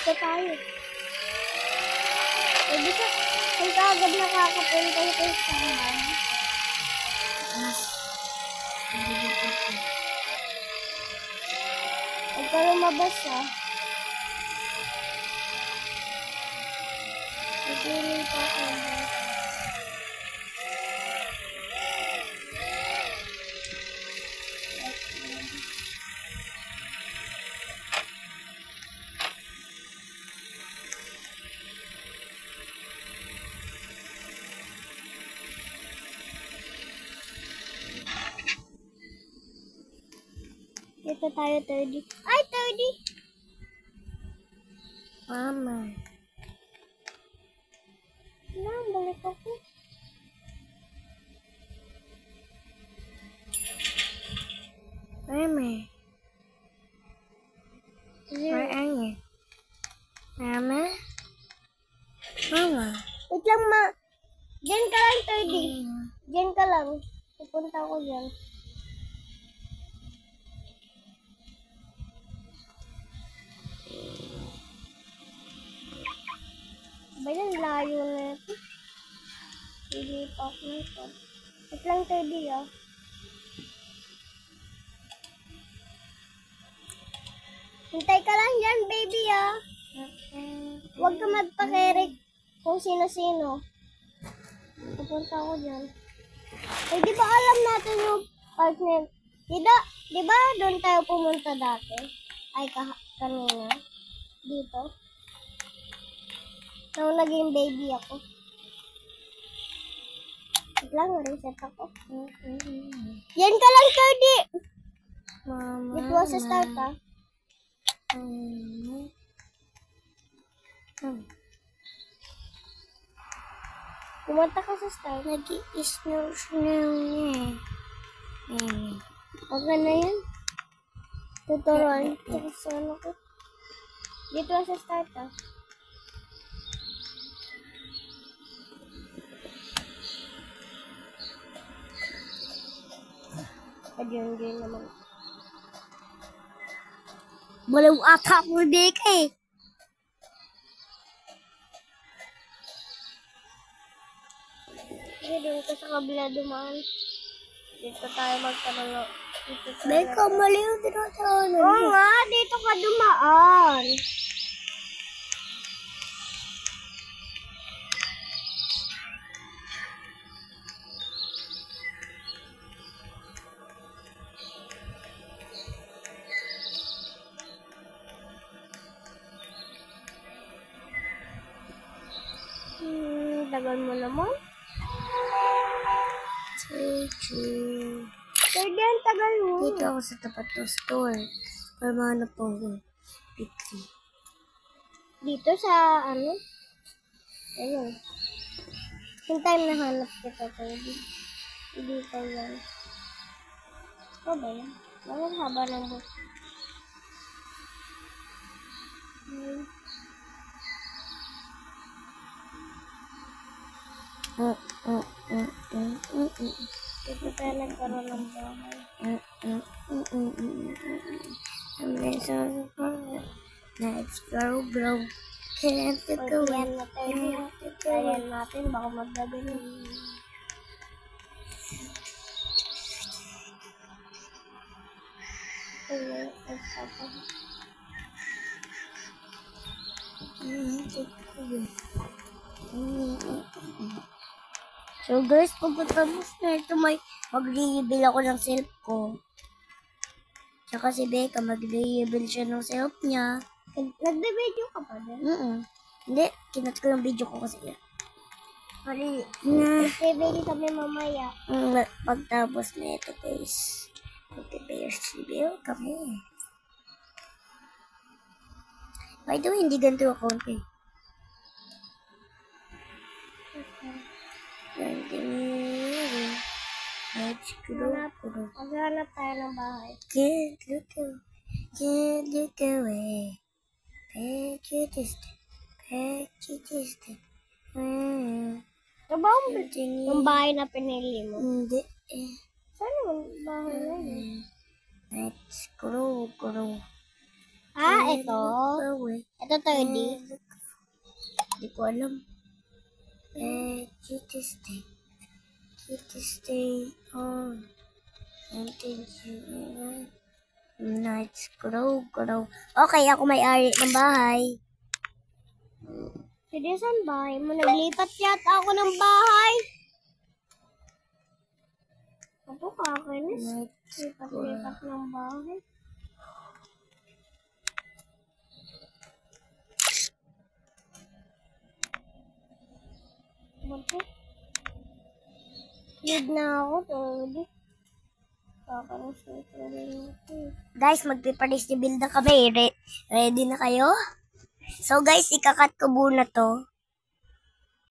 Dito tayo. Pwede ka, kung kaagad nakakapunta ito sa bahay. Huwag ka lumabas ha. Pagpili pa ako. Dito tayo, 30. Ay, 30! Mama. Balik ako. Mama. Where are you? Mama? Mama? Wait lang, ma. Diyan ka lang, 30. Diyan ka lang. Pupunta ako diyan. Bayan, layo na ito. Hindi pa ako nito. Wait lang, 30 ah. Hintay ka lang dyan, baby ah. Huwag ka magpakirik kung sino-sino. Pupunta ako dyan. Eh, di ba alam natin yung partner? Di ba doon tayo pumunta dati? Ay, kanina. Dito. Nung naging baby ako. Wait lang, reset ako. Yan ka lang, 30! Mama. Dito sa start ah. Pumunta ka sa start. Nag-i-snow niya eh. Okay na yan. Tuturuan. Dito sa start ah. Adiyan din naman. Walang atak mo di ka eh. Doon ka sa kabila dumaan. Dito tayo magtanong. Beka, mali yung tinatawag. Oo nga, dito ka dumaan. Tagal mo naman. Pwede ang tagal mo. Dito ako sa tapat ng store. Para mahanap po ako. Pixie. Dito sa ano? Ayun. Yung time na hanap kita pwede. Dito yan. O ba yan? Bakit haba ng buto? Dito tayo nagkaroon ng bahay. Let's go, bro. Can't go away. Ayan natin, baka maggabi na. So guys, pagkatapos na ito, mag-reveal ako ng self ko. Tsaka si Becca, mag-reveal siya ng self niya. Nagbe-video ka pa din? Hindi, kinat ko yung video ko kasi yan. Sorry, mag-reveal kami mamaya. Pagtapos na ito guys, mag-reveal kami. By the way, hindi ganito yung account ko eh. Maghanap tayo ng bahay. Can't look away. Prejudice. Diba yung bahay na pinili mo? Hindi eh. Saan yung bahay na yun? Let's grow. Ito. Ito 30. Hindi ko alam. Stay on. Until nights grow. Okay, ako may-ari ng bahay. Sige, saan bahay mo? Naglipat yata ako ng bahay. Ako kakinis. Lipat ng bahay. Bakit? Need na ako. Pwede. Guys, magpipalis ni Build na kami. Ready na kayo? So guys, ikakat ko muna to.